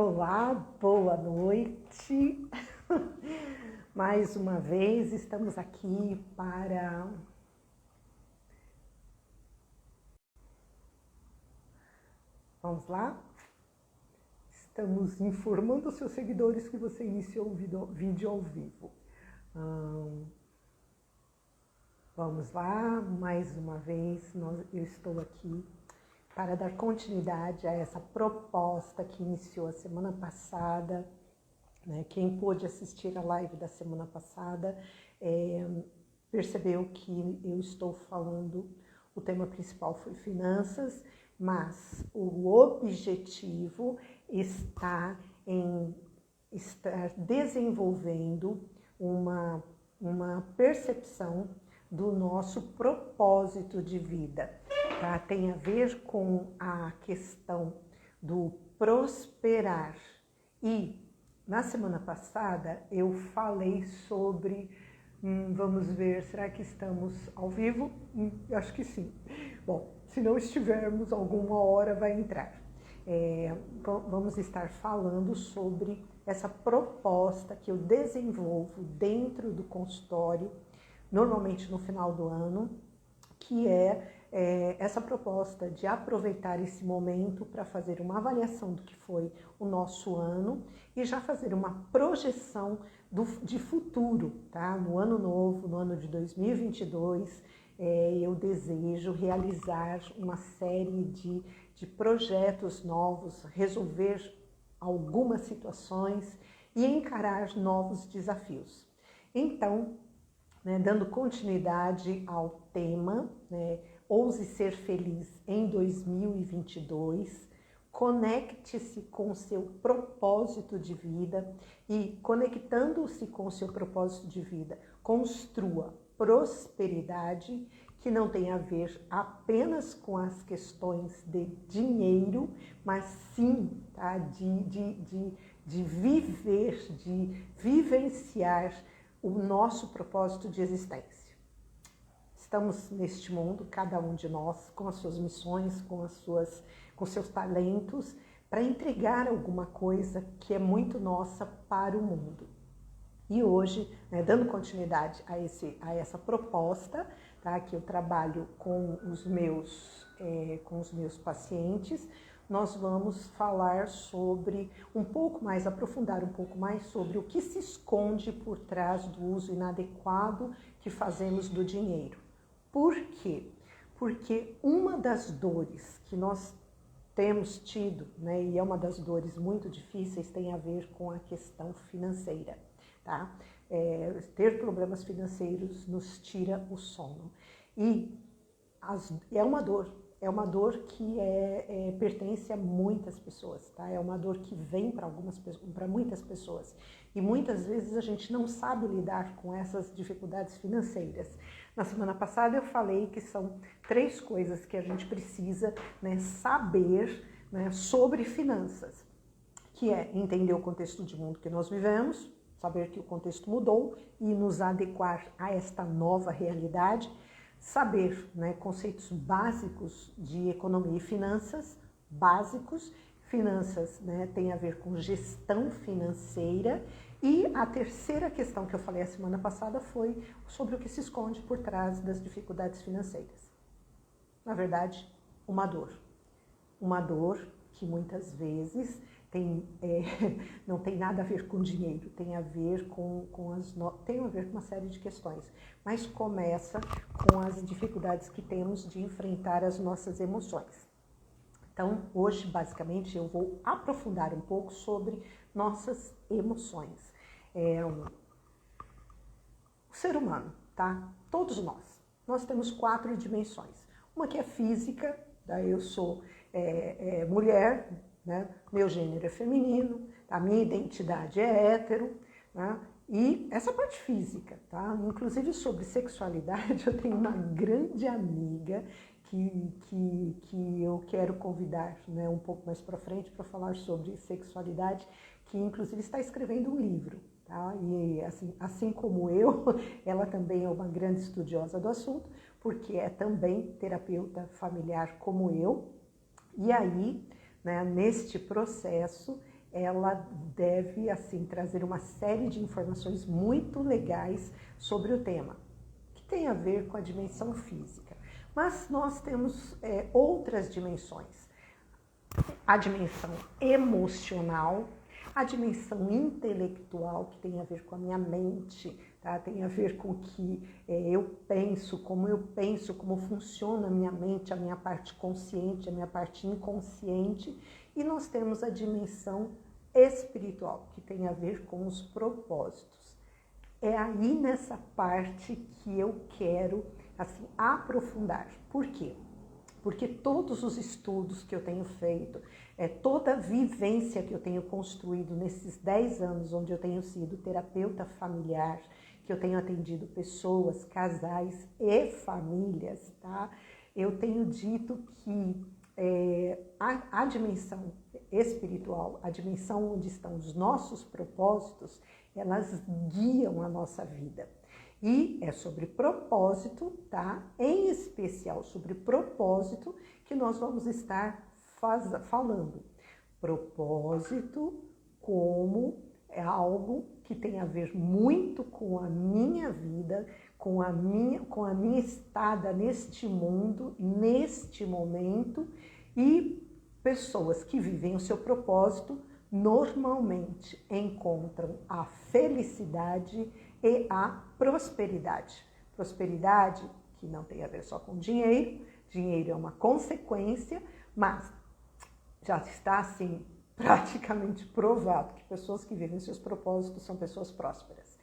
Olá, boa noite. Mais uma vez estamos aqui para vamos lá? Estamos informando os seus seguidores que você iniciou o vídeo ao vivo. Vamos lá, mais uma vez eu estou aqui para dar continuidade a essa proposta que iniciou a semana passada. Quem pôde assistir a live da semana passada percebeu que eu estou falando, o tema principal foi finanças, mas o objetivo está em estar desenvolvendo uma percepção do nosso propósito de vida. Tá? Tem a ver com a questão do prosperar. E na semana passada eu falei sobre, vamos ver, será que estamos ao vivo? Acho que sim. Bom, se não estivermos, alguma hora vai entrar. Vamos estar falando sobre essa proposta que eu desenvolvo dentro do consultório, normalmente no final do ano, que essa proposta de aproveitar esse momento para fazer uma avaliação do que foi o nosso ano e já fazer uma projeção de futuro, tá? No ano novo, no ano de 2022, eu desejo realizar uma série de projetos novos, resolver algumas situações e encarar novos desafios. Então, dando continuidade ao tema, Ouse Ser Feliz em 2022, conecte-se com o seu propósito de vida e, conectando-se com o seu propósito de vida, construa prosperidade que não tem a ver apenas com as questões de dinheiro, mas sim, tá, de viver, de vivenciar o nosso propósito de existência. Estamos neste mundo, cada um de nós, com as suas missões, com seus talentos, para entregar alguma coisa que é muito nossa para o mundo. E hoje, dando continuidade a essa proposta, tá, que eu trabalho com os meus pacientes, nós vamos falar sobre aprofundar um pouco mais sobre o que se esconde por trás do uso inadequado que fazemos do dinheiro. Por quê? Porque uma das dores que nós temos tido, e é uma das dores muito difíceis, tem a ver com a questão financeira, tá? Ter problemas financeiros nos tira o sono. E é uma dor que pertence a muitas pessoas, tá? É uma dor que vem para muitas pessoas. E muitas vezes a gente não sabe lidar com essas dificuldades financeiras. Na semana passada eu falei que são 3 coisas que a gente precisa saber sobre finanças, que é entender o contexto de mundo que nós vivemos, saber que o contexto mudou e nos adequar a esta nova realidade, saber conceitos básicos de economia e finanças, básicos. Finanças tem a ver com gestão financeira. E a terceira questão que eu falei a semana passada foi sobre o que se esconde por trás das dificuldades financeiras. Na verdade, uma dor. Uma dor que muitas vezes não tem nada a ver com dinheiro, tem a ver tem a ver com uma série de questões, mas começa com as dificuldades que temos de enfrentar as nossas emoções. Então, hoje, basicamente, eu vou aprofundar um pouco sobre nossas emoções. O ser humano, tá? Todos nós temos 4 dimensões. Uma que é física, daí eu sou mulher, meu gênero é feminino, a minha identidade é hétero, e essa parte física, tá? Inclusive sobre sexualidade, eu tenho uma grande amiga que eu quero convidar um pouco mais para frente para falar sobre sexualidade, que inclusive está escrevendo um livro, tá? E assim como eu, ela também é uma grande estudiosa do assunto, porque é também terapeuta familiar como eu. E aí, neste processo, ela deve, assim, trazer uma série de informações muito legais sobre o tema, que tem a ver com a dimensão física. Mas nós temos outras dimensões. A dimensão emocional, a dimensão intelectual, que tem a ver com a minha mente, tá? Tem a ver com o que eu penso, como funciona a minha mente, a minha parte consciente, a minha parte inconsciente. E nós temos a dimensão espiritual, que tem a ver com os propósitos. É aí nessa parte que eu quero, assim, aprofundar. Por quê? Porque todos os estudos que eu tenho feito, toda a vivência que eu tenho construído nesses 10 anos, onde eu tenho sido terapeuta familiar, que eu tenho atendido pessoas, casais e famílias, tá? Eu tenho dito que a dimensão espiritual, a dimensão onde estão os nossos propósitos, elas guiam a nossa vida. E é sobre propósito, tá? Em especial sobre propósito, que nós vamos estar falando. Propósito como é algo que tem a ver muito com a minha vida, com a minha estada neste mundo, neste momento, e pessoas que vivem o seu propósito normalmente encontram a felicidade e a prosperidade. Prosperidade que não tem a ver só com dinheiro, dinheiro é uma consequência, mas já está assim praticamente provado que pessoas que vivem seus propósitos são pessoas prósperas,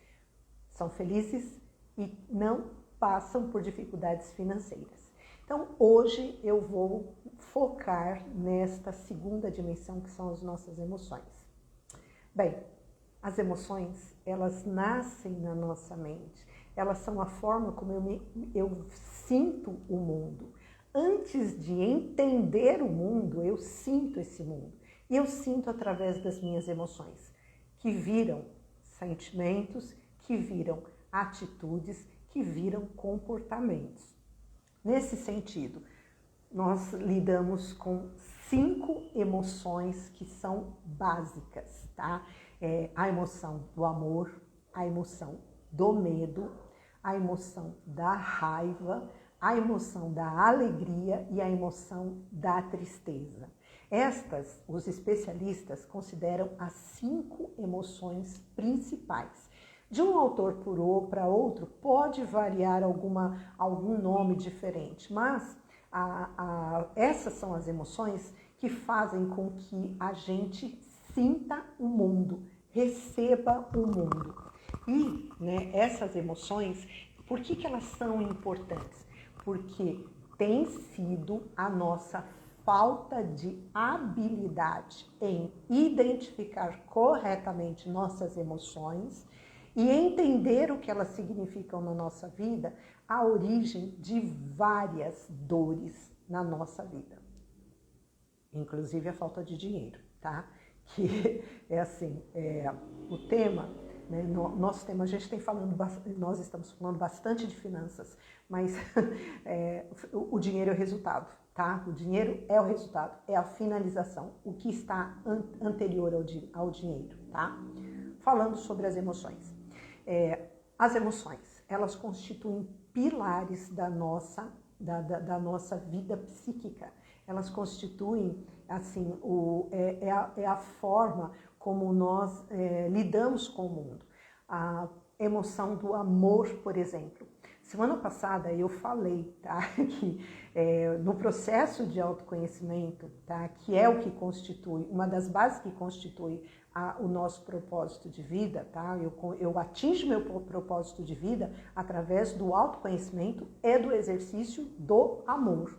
são felizes e não passam por dificuldades financeiras. Então hoje eu vou focar nesta segunda dimensão, que são as nossas emoções. Bem, as emoções, elas nascem na nossa mente, elas são a forma como eu sinto o mundo. Antes de entender o mundo, eu sinto esse mundo. E eu sinto através das minhas emoções, que viram sentimentos, que viram atitudes, que viram comportamentos. Nesse sentido, nós lidamos com 5 emoções que são básicas, tá? A emoção do amor, a emoção do medo, a emoção da raiva, a emoção da alegria e a emoção da tristeza. Estas, os especialistas consideram as 5 emoções principais. De um autor para outro pode variar algum nome diferente, mas essas são as emoções que fazem com que a gente sinta o mundo, receba o mundo. E essas emoções, por que elas são importantes? Porque tem sido a nossa falta de habilidade em identificar corretamente nossas emoções e entender o que elas significam na nossa vida, a origem de várias dores na nossa vida. Inclusive a falta de dinheiro, tá? Que é assim, o tema, né, nosso tema, nós estamos falando bastante de finanças, mas o dinheiro é o resultado, tá? O dinheiro é o resultado, é a finalização, o que está anterior ao dinheiro, tá? Falando sobre as emoções. As emoções, elas constituem pilares da nossa vida psíquica. Elas constituem, assim, a forma como nós lidamos com o mundo. A emoção do amor, por exemplo. Semana passada eu falei, tá, que no processo de autoconhecimento, tá, que é o que constitui, uma das bases que constitui o nosso propósito de vida, tá? Eu atingo meu propósito de vida através do autoconhecimento e do exercício do amor.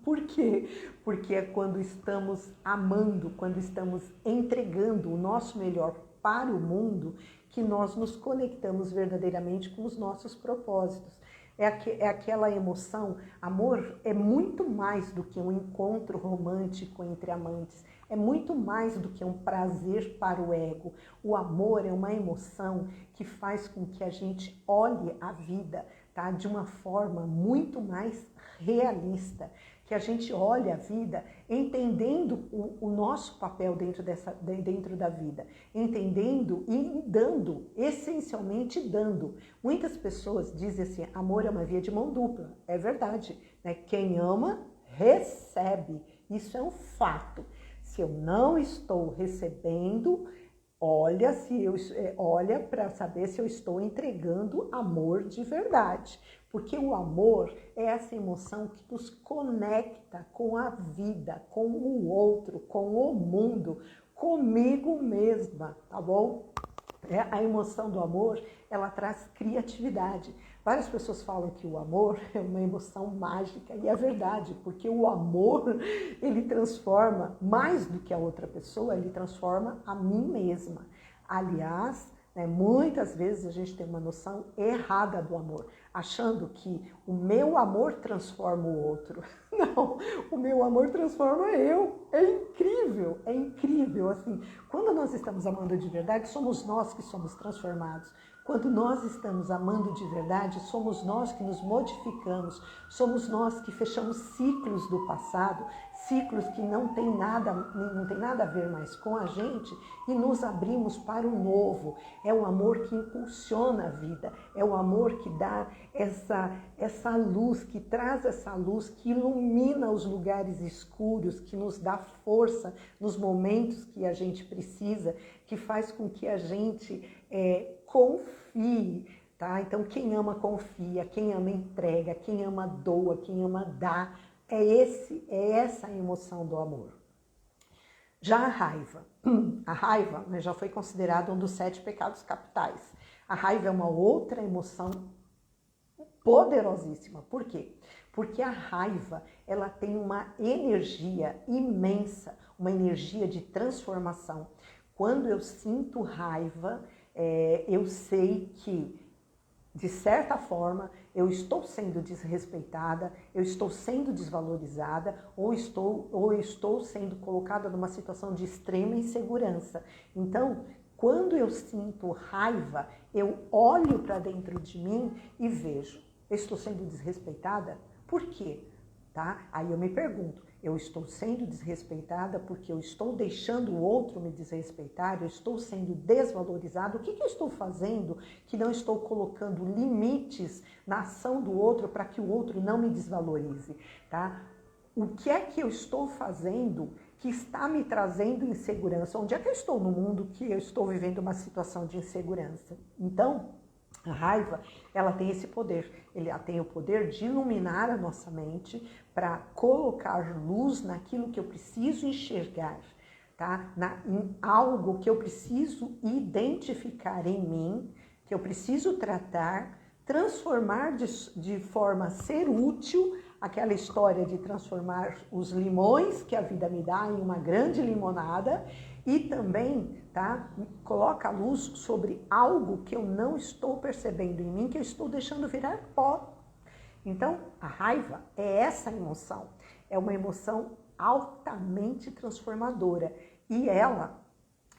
Por quê? Porque é quando estamos amando, quando estamos entregando o nosso melhor para o mundo, que nós nos conectamos verdadeiramente com os nossos propósitos. É aquela emoção, amor é muito mais do que um encontro romântico entre amantes, é muito mais do que um prazer para o ego. O amor é uma emoção que faz com que a gente olhe a vida, tá? De uma forma muito mais realista, que a gente olha a vida entendendo o nosso papel dentro da vida, entendendo e dando, essencialmente dando. Muitas pessoas dizem assim, amor é uma via de mão dupla. É verdade, né? Quem ama, recebe. Isso é um fato. Se eu não estou recebendo, olha para saber se eu estou entregando amor de verdade. Porque o amor é essa emoção que nos conecta com a vida, com o outro, com o mundo, comigo mesma, tá bom? A emoção do amor, ela traz criatividade. Várias pessoas falam que o amor é uma emoção mágica, e é verdade, porque o amor, ele transforma, mais do que a outra pessoa, ele transforma a mim mesma. Aliás, muitas vezes a gente tem uma noção errada do amor, achando que o meu amor transforma o outro. Não, o meu amor transforma eu. É incrível, assim. Quando nós estamos amando de verdade, somos nós que somos transformados. Quando nós estamos amando de verdade, somos nós que nos modificamos, somos nós que fechamos ciclos do passado, ciclos que não tem nada a ver mais com a gente, e nos abrimos para o novo. É o amor que impulsiona a vida, é o amor que dá essa luz, que traz essa luz, que ilumina os lugares escuros, que nos dá força nos momentos que a gente precisa, que faz com que a gente confie, tá? Então, quem ama confia, quem ama entrega, quem ama doa, quem ama dá. É essa a emoção do amor. Já a raiva, né, já foi considerada um dos 7 pecados capitais. A raiva é uma outra emoção poderosíssima. Por quê? Porque a raiva, ela tem uma energia imensa, uma energia de transformação. Quando eu sinto raiva, eu sei que, de certa forma, eu estou sendo desrespeitada, eu estou sendo desvalorizada, ou estou sendo colocada numa situação de extrema insegurança. Então, quando eu sinto raiva, eu olho para dentro de mim e vejo, eu estou sendo desrespeitada? Por quê? Tá? Aí eu me pergunto, eu estou sendo desrespeitada porque eu estou deixando o outro me desrespeitar, eu estou sendo desvalorizado? O que eu estou fazendo que não estou colocando limites na ação do outro para que o outro não me desvalorize? Tá? O que é que eu estou fazendo que está me trazendo insegurança? Onde é que eu estou no mundo que eu estou vivendo uma situação de insegurança? Então, a raiva, ela tem esse poder, ela tem o poder de iluminar a nossa mente para colocar luz naquilo que eu preciso enxergar, tá? Em algo que eu preciso identificar em mim, que eu preciso tratar, transformar de forma a ser útil, aquela história de transformar os limões que a vida me dá em uma grande limonada, e também, tá, coloca a luz sobre algo que eu não estou percebendo em mim, que eu estou deixando virar pó. Então, a raiva é essa emoção. É uma emoção altamente transformadora. E ela,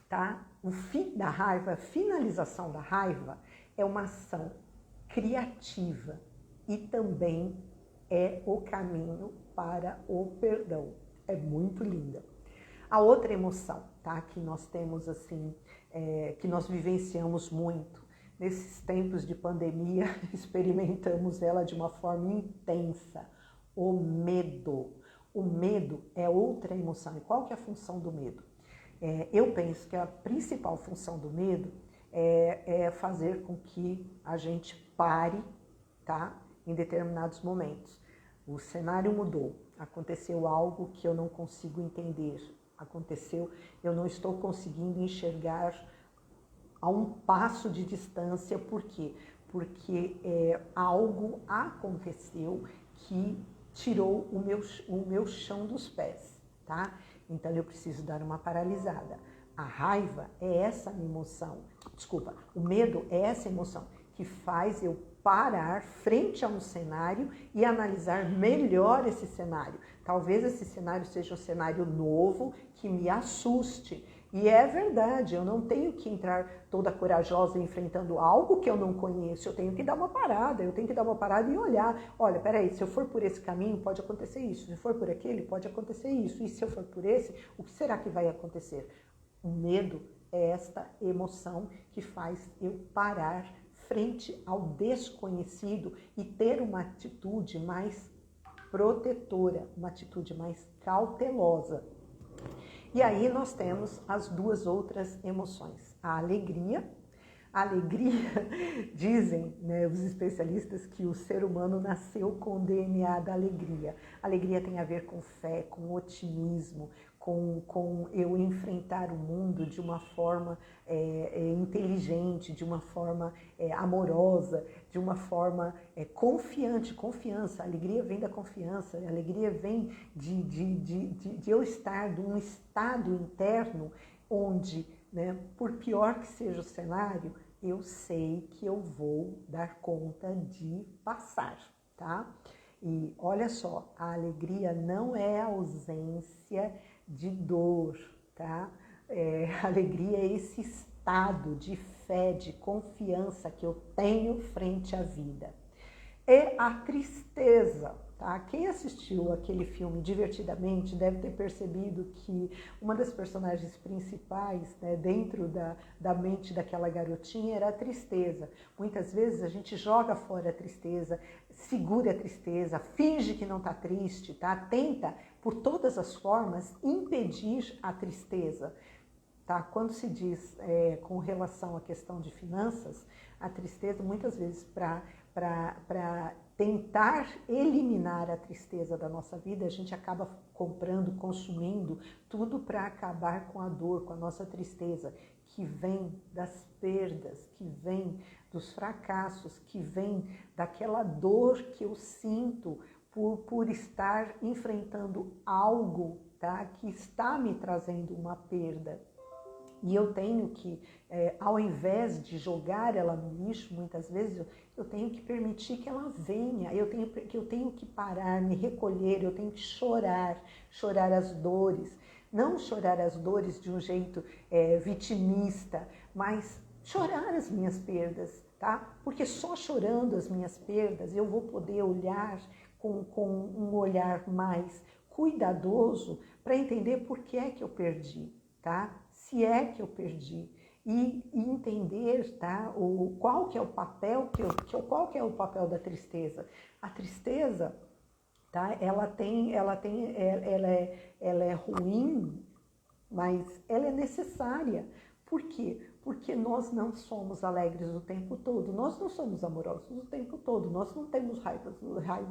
tá, o fim da raiva, a finalização da raiva, é uma ação criativa e também é o caminho para o perdão. É muito linda. A outra emoção, tá, que nós temos assim, que nós vivenciamos muito, nesses tempos de pandemia, experimentamos ela de uma forma intensa, o medo. O medo é outra emoção. E qual que é a função do medo? Eu penso que a principal função do medo é fazer com que a gente pare, tá, em determinados momentos. O cenário mudou, aconteceu algo que eu não consigo entender. Eu não estou conseguindo enxergar a um passo de distância. Por quê? Porque algo aconteceu que tirou o meu chão dos pés, tá? Então eu preciso dar uma paralisada. A raiva é essa emoção, o medo é essa emoção que faz eu parar frente a um cenário e analisar melhor esse cenário. Talvez esse cenário seja um cenário novo que me assuste. E é verdade, eu não tenho que entrar toda corajosa enfrentando algo que eu não conheço, eu tenho que dar uma parada, eu tenho que dar uma parada e olhar, olha, peraí, se eu for por esse caminho pode acontecer isso, se eu for por aquele pode acontecer isso, e se eu for por esse, o que será que vai acontecer? O medo é esta emoção que faz eu parar frente ao desconhecido e ter uma atitude mais protetora, uma atitude mais cautelosa. E aí nós temos as duas outras emoções, a alegria. A alegria, dizem, né, os especialistas, que o ser humano nasceu com o DNA da alegria. A alegria tem a ver com fé, com otimismo, com eu enfrentar o mundo de uma forma inteligente, de uma forma amorosa, de uma forma confiante, confiança. A alegria vem da confiança, a alegria vem de eu estar num estado interno onde, né, por pior que seja o cenário, eu sei que eu vou dar conta de passar, tá? E olha só, a alegria não é ausência de dor, tá? A alegria é esse estado de fé, de confiança que eu tenho frente à vida. E a tristeza, tá? Quem assistiu aquele filme Divertidamente deve ter percebido que uma das personagens principais, né, dentro da mente daquela garotinha era a tristeza. Muitas vezes a gente joga fora a tristeza, segura a tristeza, finge que não está triste, tá? Tenta, por todas as formas, impedir a tristeza. Tá? Quando se diz com relação à questão de finanças, a tristeza, muitas vezes, para tentar eliminar a tristeza da nossa vida, a gente acaba comprando, consumindo tudo para acabar com a dor, com a nossa tristeza, que vem das perdas, que vem dos fracassos, que vem daquela dor que eu sinto por estar enfrentando algo, tá, que está me trazendo uma perda. E eu tenho que, ao invés de jogar ela no lixo, muitas vezes, eu tenho que permitir que ela venha, eu tenho que parar, me recolher, eu tenho que chorar as dores. Não chorar as dores de um jeito vitimista, mas chorar as minhas perdas, tá? Porque só chorando as minhas perdas eu vou poder olhar com um olhar mais cuidadoso para entender por que é que eu perdi, tá? Se é que eu perdi, e entender, tá, qual que é o papel qual que é o papel da tristeza. A tristeza, tá, ela é ruim, mas ela é necessária. Por quê? Porque nós não somos alegres o tempo todo, nós não somos amorosos o tempo todo, nós não temos raiva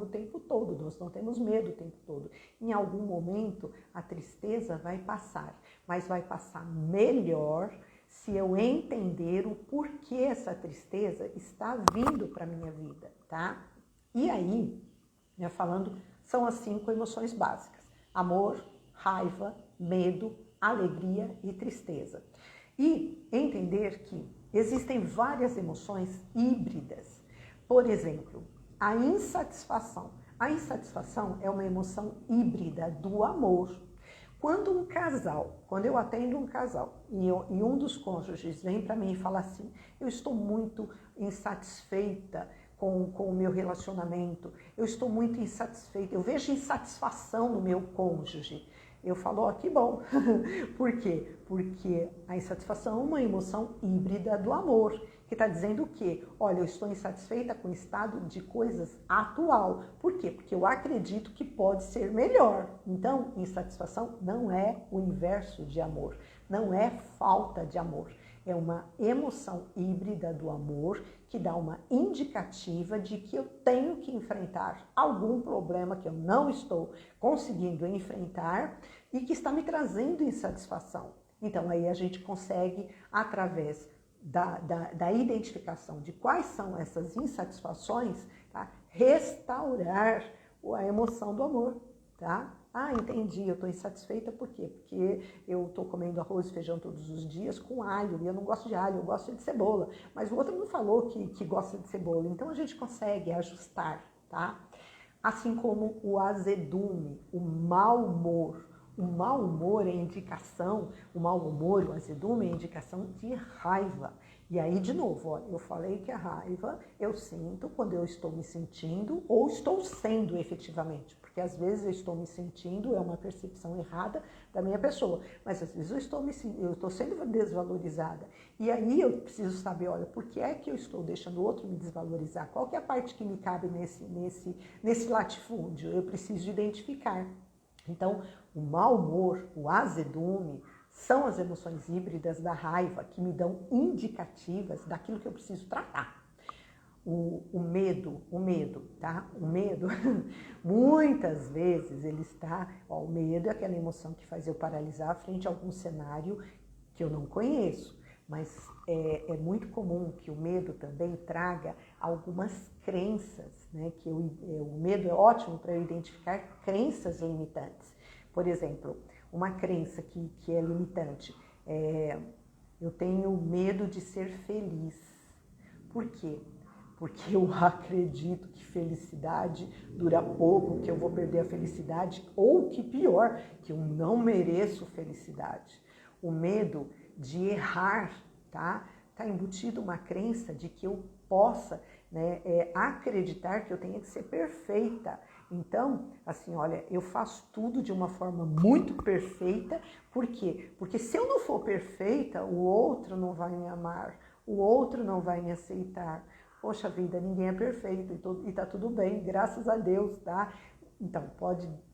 o tempo todo, nós não temos medo o tempo todo. Em algum momento a tristeza vai passar, mas vai passar melhor se eu entender o porquê essa tristeza está vindo para a minha vida, tá? E aí, já falando, são as 5 emoções básicas: amor, raiva, medo, alegria e tristeza. E entender que existem várias emoções híbridas. Por exemplo, a insatisfação. A insatisfação é uma emoção híbrida do amor. Quando eu atendo um casal e um dos cônjuges vem para mim e fala assim: eu estou muito insatisfeita com o meu relacionamento, eu estou muito insatisfeita, eu vejo insatisfação no meu cônjuge. Eu falo, ó, que bom. Por quê? Porque a insatisfação é uma emoção híbrida do amor, que está dizendo o quê? Olha, eu estou insatisfeita com o estado de coisas atual. Por quê? Porque eu acredito que pode ser melhor. Então, insatisfação não é o inverso de amor, não é falta de amor. É uma emoção híbrida do amor que dá uma indicativa de que eu tenho que enfrentar algum problema que eu não estou conseguindo enfrentar e que está me trazendo insatisfação. Então, aí a gente consegue, através da identificação de quais são essas insatisfações, tá, restaurar a emoção do amor, tá? Ah, entendi, eu estou insatisfeita por quê? Porque eu estou comendo arroz e feijão todos os dias com alho, e eu não gosto de alho, eu gosto de cebola. Mas o outro não falou que gosta de cebola, então a gente consegue ajustar, tá? Assim como o azedume, o mau humor, O mau humor é indicação, o mau humor, o azedume é indicação de raiva. E aí, de novo, olha, eu falei que a raiva eu sinto quando eu estou me sentindo ou estou sendo efetivamente, porque às vezes eu estou me sentindo, é uma percepção errada da minha pessoa, mas às vezes eu estou sendo desvalorizada. E aí eu preciso saber, olha, por que é que eu estou deixando o outro me desvalorizar? Qual que é a parte que me cabe nesse latifúndio? Eu preciso identificar. Então, o mau humor, o azedume, são as emoções híbridas da raiva que me dão indicativas daquilo que eu preciso tratar. O medo, tá? O medo, muitas vezes ele está... Ó, o medo é aquela emoção que faz eu paralisar frente a algum cenário que eu não conheço. Mas é muito comum que o medo também traga algumas crenças, né? O medo é ótimo para eu identificar crenças limitantes. Por exemplo, uma crença que é limitante. Eu tenho medo de ser feliz. Por quê? Porque eu acredito que felicidade dura pouco, que eu vou perder a felicidade, ou que pior, que eu não mereço felicidade. O medo de errar, tá? Tá embutido uma crença de que eu possa, né, acreditar que eu tenho que ser perfeita. Então, assim, olha, eu faço tudo de uma forma muito perfeita. Por quê? Porque se eu não for perfeita, o outro não vai me amar, o outro não vai me aceitar. Poxa vida, ninguém é perfeito e tá tudo bem, graças a Deus, tá? Então,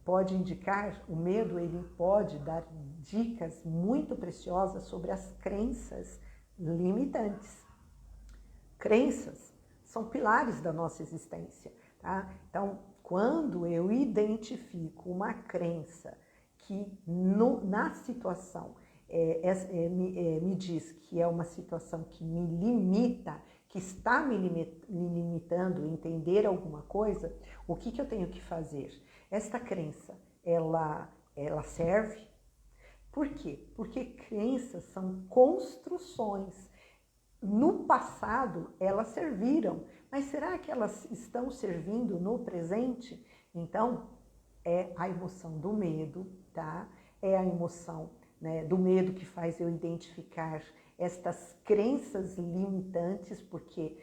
pode indicar, o medo, ele pode dar dicas muito preciosas sobre as crenças limitantes. Crenças são pilares da nossa existência, tá? Então, quando eu identifico uma crença que na situação me diz que é uma situação que me limita, que está me limitando entender alguma coisa, o que eu tenho que fazer? Esta crença, ela serve? Por quê? Porque crenças são construções. No passado, elas serviram, mas será que elas estão servindo no presente? Então, é a emoção do medo, tá? É a emoção, né, do medo que faz eu identificar estas crenças limitantes, porque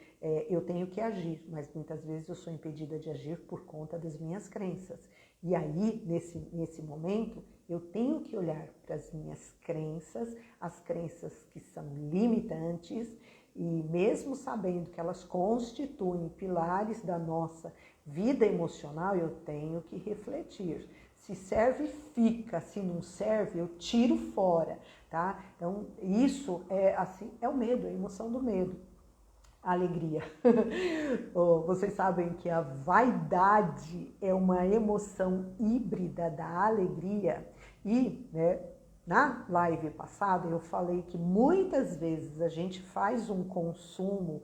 eu tenho que agir, mas muitas vezes eu sou impedida de agir por conta das minhas crenças. E aí, nesse momento, eu tenho que olhar para as minhas crenças, as crenças que são limitantes, e mesmo sabendo que elas constituem pilares da nossa vida emocional, eu tenho que refletir. Se serve, fica. Se não serve, eu tiro fora, tá? Então, isso é o medo, é a emoção do medo. A alegria. Vocês sabem que a vaidade é uma emoção híbrida da alegria. E, né, na live passada eu falei que muitas vezes a gente faz um consumo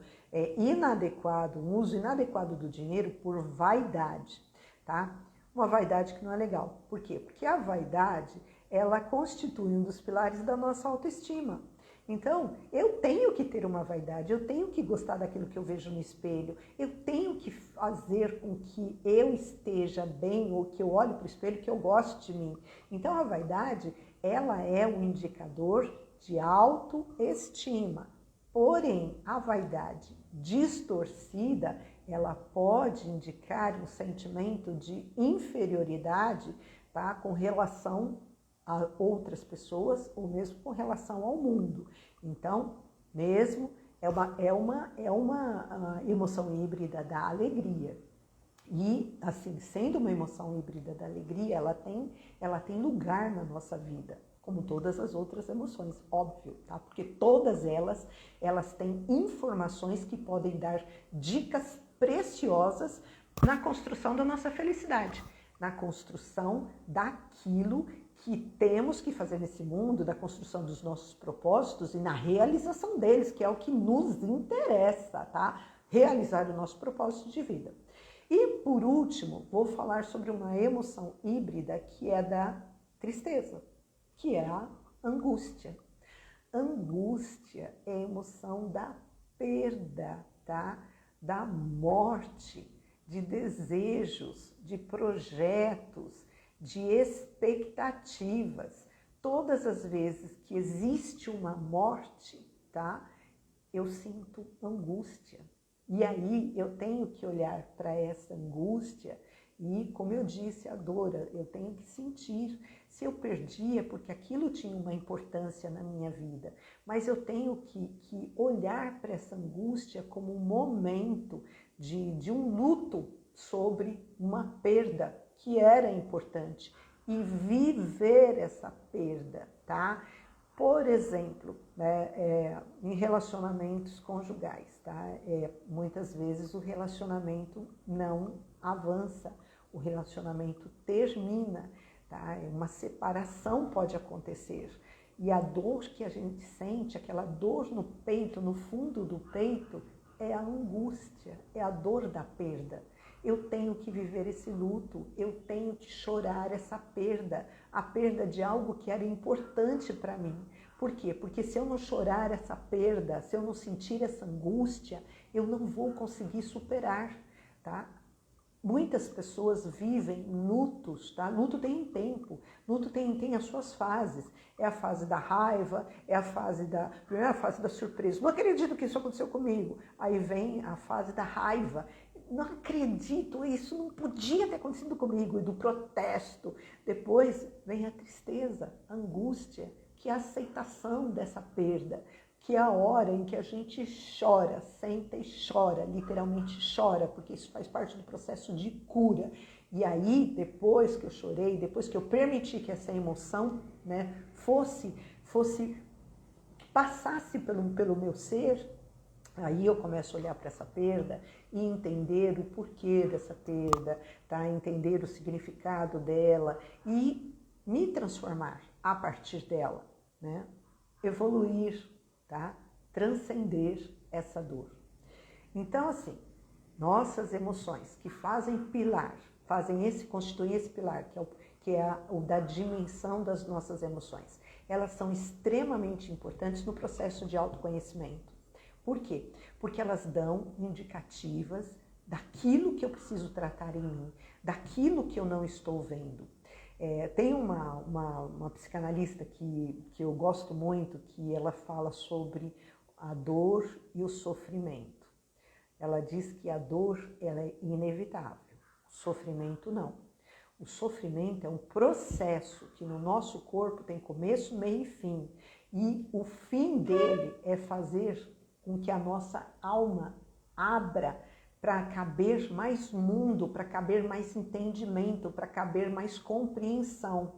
inadequado, um uso inadequado do dinheiro por vaidade, tá? Uma vaidade que não é legal. Por quê? Porque a vaidade, ela constitui um dos pilares da nossa autoestima. Então, eu tenho que ter uma vaidade, eu tenho que gostar daquilo que eu vejo no espelho, eu tenho que fazer com que eu esteja bem, ou que eu olhe para o espelho, que eu goste de mim. Então, a vaidade, ela é um indicador de autoestima. Porém, a vaidade distorcida, ela pode indicar um sentimento de inferioridade, tá, com relação a outras pessoas ou mesmo com relação ao mundo. Então, mesmo é uma emoção híbrida da alegria. E, assim, sendo uma emoção híbrida da alegria, ela tem lugar na nossa vida, como todas as outras emoções, óbvio, tá? Porque todas elas têm informações que podem dar dicas preciosas na construção da nossa felicidade, na construção daquilo que temos que fazer nesse mundo, da construção dos nossos propósitos e na realização deles, que é o que nos interessa, tá? Realizar o nosso propósito de vida. E, por último, vou falar sobre uma emoção híbrida que é da tristeza, que é a angústia. Angústia é a emoção da perda, tá? Da morte, de desejos, de projetos, de expectativas. Todas as vezes que existe uma morte, tá? Eu sinto angústia. E aí eu tenho que olhar para essa angústia e, como eu disse, a dor, eu tenho que sentir. Se eu perdi é porque aquilo tinha uma importância na minha vida, mas eu tenho que olhar para essa angústia como um momento de um luto sobre uma perda que era importante e viver essa perda, tá? Por exemplo, né, em relacionamentos conjugais, tá? Muitas vezes o relacionamento não avança, o relacionamento termina, tá? Uma separação pode acontecer. E a dor que a gente sente, aquela dor no peito, no fundo do peito, é a angústia, é a dor da perda. Eu tenho que viver esse luto, eu tenho que chorar essa perda, a perda de algo que era importante para mim. Por quê? Porque se eu não chorar essa perda, se eu não sentir essa angústia, eu não vou conseguir superar, tá? Muitas pessoas vivem lutos, tá? Luto tem um tempo, luto tem as suas fases. É a fase da raiva, é a primeira fase da surpresa. Não acredito que isso aconteceu comigo. Aí vem a fase da raiva. Não acredito, isso não podia ter acontecido comigo. E do protesto. Depois vem a tristeza, a angústia, que é a aceitação dessa perda. Que é a hora em que a gente chora, senta e chora, literalmente chora, porque isso faz parte do processo de cura. E aí, depois que eu chorei, depois que eu permiti que essa emoção, né, passasse pelo meu ser, aí eu começo a olhar para essa perda e entender o porquê dessa perda, tá? Entender o significado dela e me transformar a partir dela, né? Evoluir, tá? Transcender essa dor. Então, assim, nossas emoções que constituem esse pilar, que é o da dimensão das nossas emoções, elas são extremamente importantes no processo de autoconhecimento. Por quê? Porque elas dão indicativas daquilo que eu preciso tratar em mim, daquilo que eu não estou vendo. Tem uma psicanalista que eu gosto muito, que ela fala sobre a dor e o sofrimento. Ela diz que a dor ela é inevitável, o sofrimento não. O sofrimento é um processo que no nosso corpo tem começo, meio e fim. E o fim dele é fazer com que a nossa alma abra para caber mais mundo, para caber mais entendimento, para caber mais compreensão.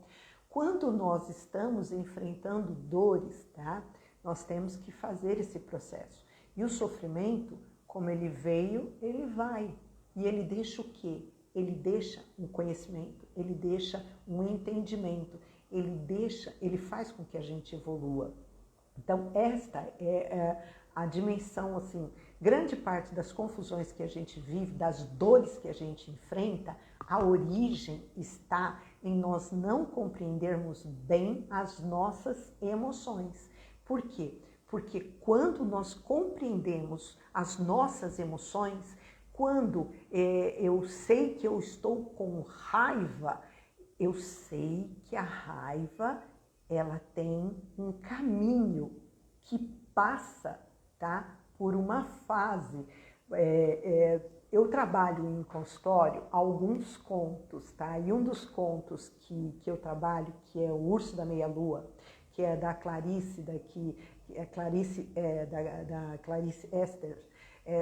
Quando nós estamos enfrentando dores, tá? Nós temos que fazer esse processo. E o sofrimento, como ele veio, ele vai. E ele deixa o quê? Ele deixa um conhecimento, ele deixa um entendimento, ele faz com que a gente evolua. Então, esta é a dimensão, assim, grande parte das confusões que a gente vive, das dores que a gente enfrenta, a origem está em nós não compreendermos bem as nossas emoções. Por quê? Porque quando nós compreendemos as nossas emoções, quando eu sei que eu estou com raiva, eu sei que a raiva ela tem um caminho que passa, tá, por uma fase. Eu trabalho em consultório alguns contos, tá? E um dos contos que eu trabalho, que é O Urso da Meia-Lua, que é da Clarice, da Clarice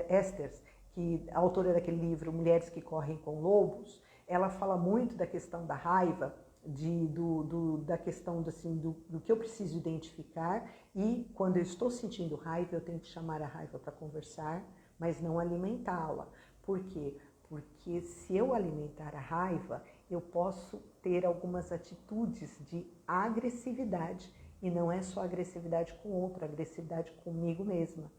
Esters, que é autora daquele livro Mulheres que Correm com Lobos. Ela fala muito da questão da raiva, da questão do que eu preciso identificar, e quando eu estou sentindo raiva, eu tenho que chamar a raiva para conversar, mas não alimentá-la. Por quê? Porque se eu alimentar a raiva, eu posso ter algumas atitudes de agressividade, e não é só agressividade com outro, agressividade comigo mesma,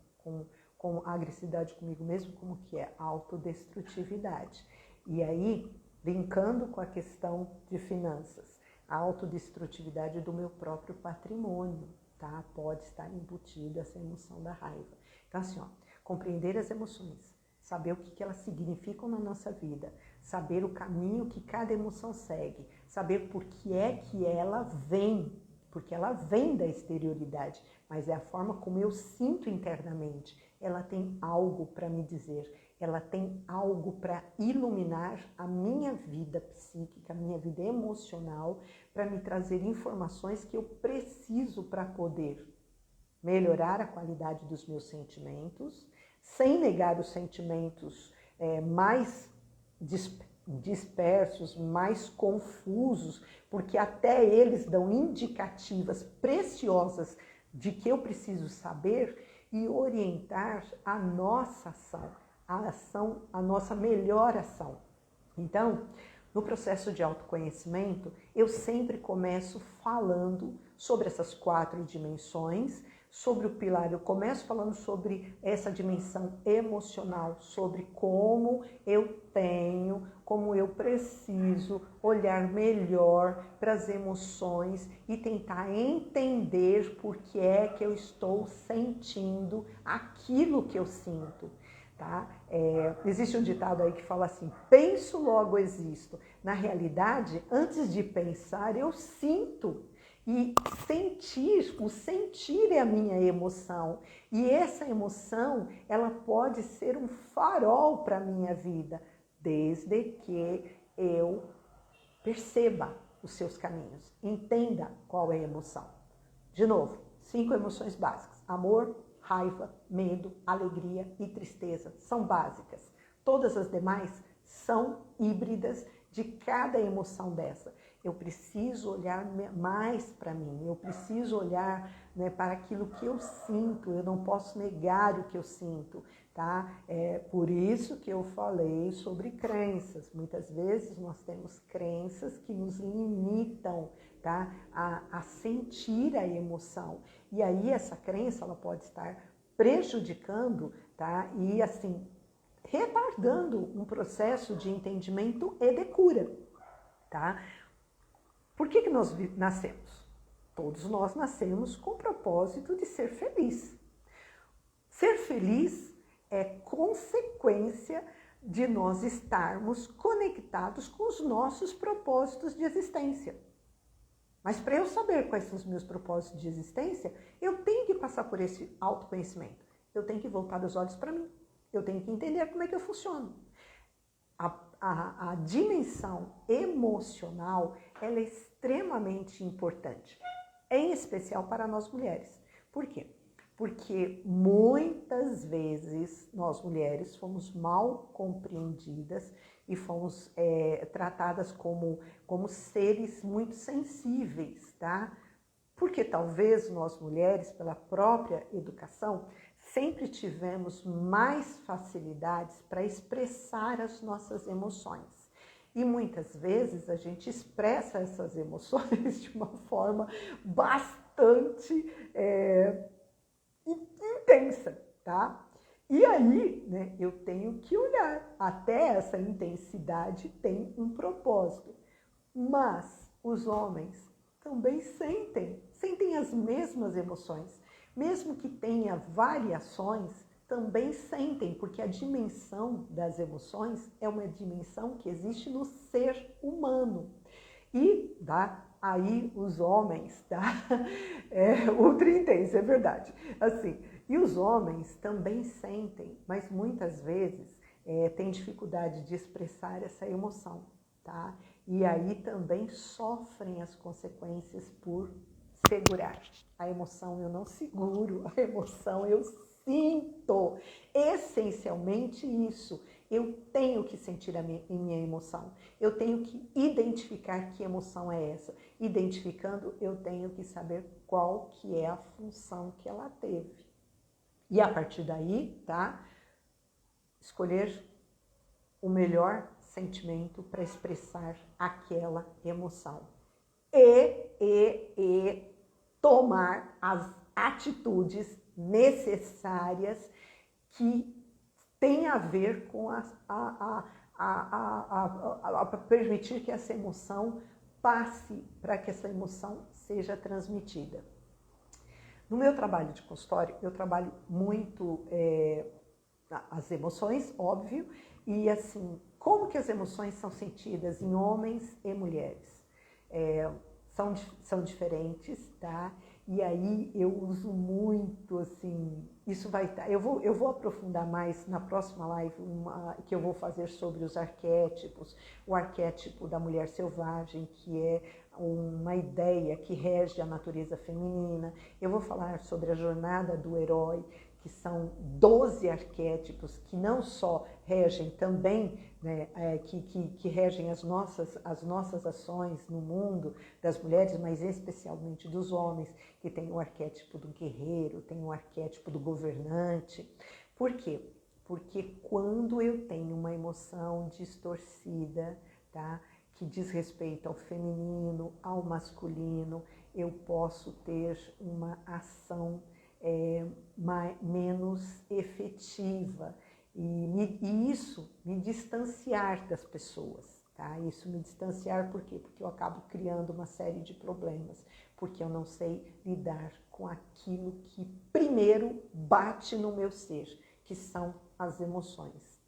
com a agressividade comigo mesmo, como que é? Autodestrutividade. E aí, brincando com a questão de finanças, a autodestrutividade do meu próprio patrimônio, tá? Pode estar embutida essa emoção da raiva. Então, assim, ó, compreender as emoções, saber o que elas significam na nossa vida, saber o caminho que cada emoção segue, saber por que é que ela vem, porque ela vem da exterioridade, mas é a forma como eu sinto internamente. Ela tem algo para me dizer, ela tem algo para iluminar a minha vida psíquica, a minha vida emocional, para me trazer informações que eu preciso para poder melhorar a qualidade dos meus sentimentos, sem negar os sentimentos mais dispersos, mais confusos, porque até eles dão indicativas preciosas de que eu preciso saber e orientar a nossa ação, a nossa melhor ação. Então, no processo de autoconhecimento, eu sempre começo falando sobre essas 4 dimensões, sobre o pilar. Eu começo falando sobre essa dimensão emocional, sobre como eu tenho, como eu preciso olhar melhor para as emoções e tentar entender por que é que eu estou sentindo aquilo que eu sinto. Tá? Existe um ditado aí que fala assim, penso, logo existo. Na realidade, antes de pensar, eu sinto. E o sentir é a minha emoção. E essa emoção, ela pode ser um farol para a minha vida, desde que eu perceba os seus caminhos, entenda qual é a emoção. De novo, 5 emoções básicas: amor, raiva, medo, alegria e tristeza. São básicas. Todas as demais são híbridas de cada emoção dessa. Eu preciso olhar mais para mim, eu preciso olhar, né, para aquilo que eu sinto, eu não posso negar o que eu sinto, tá? É por isso que eu falei sobre crenças. Muitas vezes nós temos crenças que nos limitam, tá? A sentir a emoção. E aí essa crença, ela pode estar prejudicando, tá? E assim, retardando um processo de entendimento e de cura, tá? Por que nós nascemos? Todos nós nascemos com o propósito de ser feliz. Ser feliz é consequência de nós estarmos conectados com os nossos propósitos de existência. Mas para eu saber quais são os meus propósitos de existência, eu tenho que passar por esse autoconhecimento. Eu tenho que voltar os olhos para mim. Eu tenho que entender como é que eu funciono. A dimensão emocional, ela é extremamente importante, em especial para nós mulheres. Por quê? Porque muitas vezes nós mulheres fomos mal compreendidas e fomos tratadas como seres muito sensíveis, tá? Porque talvez nós mulheres, pela própria educação, sempre tivemos mais facilidades para expressar as nossas emoções. E muitas vezes a gente expressa essas emoções de uma forma bastante intensa, tá? E aí, né, eu tenho que olhar. Até essa intensidade tem um propósito. Mas os homens também sentem as mesmas emoções. Mesmo que tenha variações, também sentem, porque a dimensão das emoções é uma dimensão que existe no ser humano. E aí os homens, tá? Ultra intenso, é verdade. Assim, e os homens também sentem, mas muitas vezes têm dificuldade de expressar essa emoção, tá? E aí também sofrem as consequências por segurar. A emoção eu não seguro, a emoção eu sinto. Essencialmente isso. Eu tenho que sentir a minha emoção. Eu tenho que identificar que emoção é essa. Identificando, eu tenho que saber qual que é a função que ela teve. E a partir daí, tá? Escolher o melhor sentimento para expressar aquela emoção. E tomar as atitudes necessárias que têm a ver com permitir que essa emoção passe, para que essa emoção seja transmitida. No meu trabalho de consultório, eu trabalho muito as emoções, óbvio, e assim, como que as emoções são sentidas em homens e mulheres? São diferentes, tá? E aí eu uso muito, assim, isso vai estar... Eu vou aprofundar mais na próxima live, que eu vou fazer sobre os arquétipos, o arquétipo da mulher selvagem, que é uma ideia que rege a natureza feminina. Eu vou falar sobre a jornada do herói, que são 12 arquétipos que não só regem também, né, que regem as nossas ações no mundo das mulheres, mas especialmente dos homens, que tem o arquétipo do guerreiro, tem o arquétipo do governante. Por quê? Porque quando eu tenho uma emoção distorcida, tá, que diz respeito ao feminino, ao masculino, eu posso ter uma ação menos efetiva e isso me distanciar das pessoas, tá? Isso me distanciar por quê? Porque eu acabo criando uma série de problemas, porque eu não sei lidar com aquilo que primeiro bate no meu ser, que são as emoções.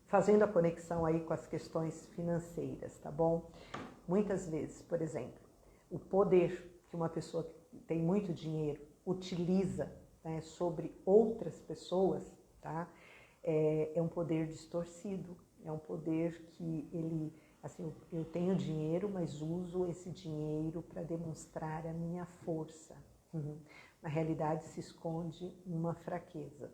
Fazendo a conexão aí com as questões financeiras, tá bom? Muitas vezes, por exemplo, o poder que uma pessoa que tem muito dinheiro utiliza, né, sobre outras pessoas, tá? É um poder distorcido, é um poder que ele, assim, eu tenho dinheiro, mas uso esse dinheiro para demonstrar a minha força. Na realidade se esconde uma fraqueza.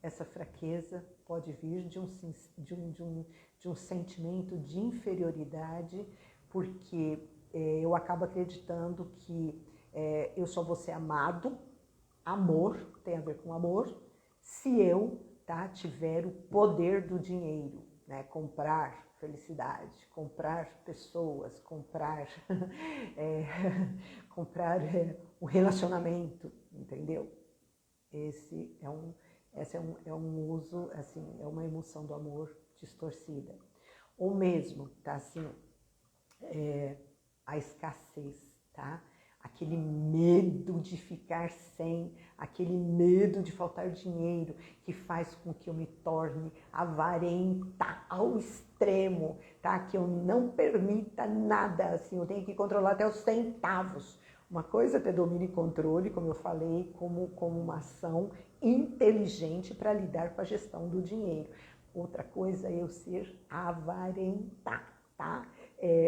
Essa fraqueza pode vir de um sentimento de inferioridade, porque eu acabo acreditando que eu só vou ser amado, amor tem a ver com amor, se eu, tá, tiver o poder do dinheiro, né? Comprar felicidade, comprar pessoas, comprar um relacionamento, entendeu? Esse é um uso, assim, é uma emoção do amor distorcida. Ou mesmo, tá, assim, a escassez, tá? Aquele medo de ficar sem, aquele medo de faltar dinheiro, que faz com que eu me torne avarenta ao extremo, tá? Que eu não permita nada, assim, eu tenho que controlar até os centavos. Uma coisa é ter domínio e controle, como eu falei, como uma ação inteligente para lidar com a gestão do dinheiro. Outra coisa é eu ser avarenta, tá?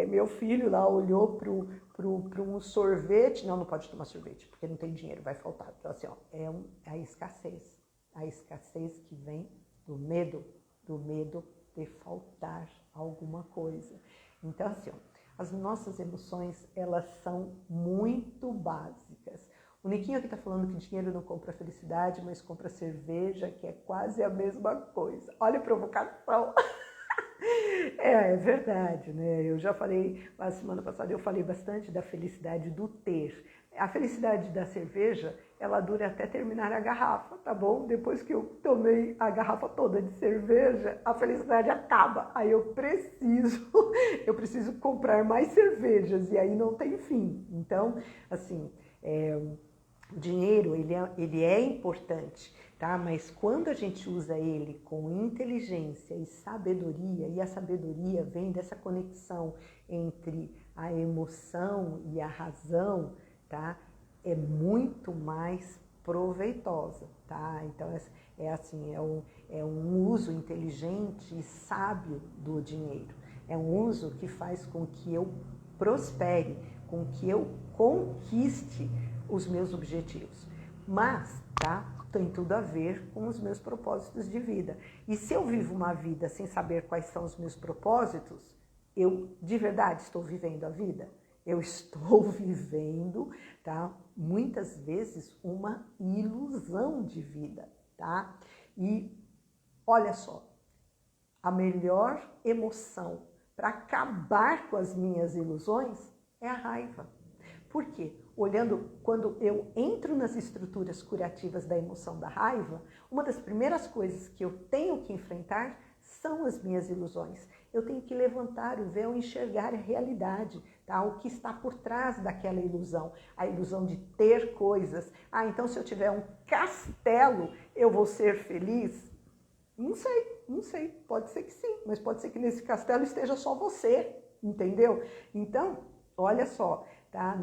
Meu filho lá olhou para um sorvete, não pode tomar sorvete, porque não tem dinheiro, vai faltar. Então, assim, ó, a escassez que vem do medo de faltar alguma coisa. Então, assim, ó, as nossas emoções, elas são muito básicas. O Niquinho aqui está falando que dinheiro não compra felicidade, mas compra cerveja, que é quase a mesma coisa. Olha a provocação! É verdade, né? Eu já falei, na semana passada eu falei bastante da felicidade do ter. A felicidade da cerveja, ela dura até terminar a garrafa, tá bom? Depois que eu tomei a garrafa toda de cerveja, a felicidade acaba. Aí eu preciso comprar mais cervejas e aí não tem fim. Então, assim, o dinheiro, ele é importante, tá? Mas quando a gente usa ele com inteligência e sabedoria, e a sabedoria vem dessa conexão entre a emoção e a razão, tá? É muito mais proveitosa, tá? Então, é um uso inteligente e sábio do dinheiro. É um uso que faz com que eu prospere, com que eu conquiste os meus objetivos. Mas, tá? Tem tudo a ver com os meus propósitos de vida. E se eu vivo uma vida sem saber quais são os meus propósitos, eu de verdade estou vivendo a vida? Eu estou vivendo, tá? Muitas vezes uma ilusão de vida, tá? E olha só, a melhor emoção para acabar com as minhas ilusões é a raiva. Por quê? Quando eu entro nas estruturas curativas da emoção da raiva, uma das primeiras coisas que eu tenho que enfrentar são as minhas ilusões. Eu tenho que levantar o véu e enxergar a realidade, tá? O que está por trás daquela ilusão. A ilusão de ter coisas. Então se eu tiver um castelo, eu vou ser feliz? Não sei, Não sei, pode ser que sim, mas pode ser que nesse castelo esteja só você, entendeu? Então, olha só, tá?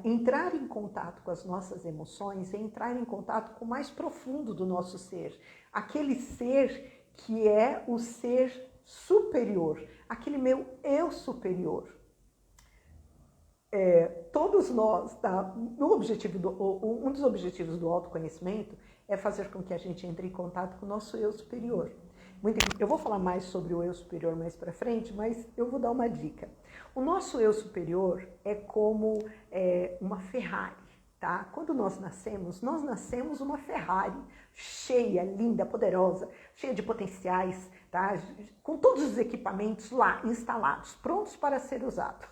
Entrar em contato com as nossas emoções é entrar em contato com o mais profundo do nosso ser. Aquele ser que é o ser superior, aquele meu eu superior. Todos nós, tá? Um dos objetivos do autoconhecimento é fazer com que a gente entre em contato com o nosso eu superior. Eu vou falar mais sobre o eu superior mais para frente, mas eu vou dar uma dica. O nosso eu superior é como uma Ferrari, tá? Quando nós nascemos uma Ferrari cheia, linda, poderosa, cheia de potenciais, tá? Com todos os equipamentos lá instalados, prontos para ser usados.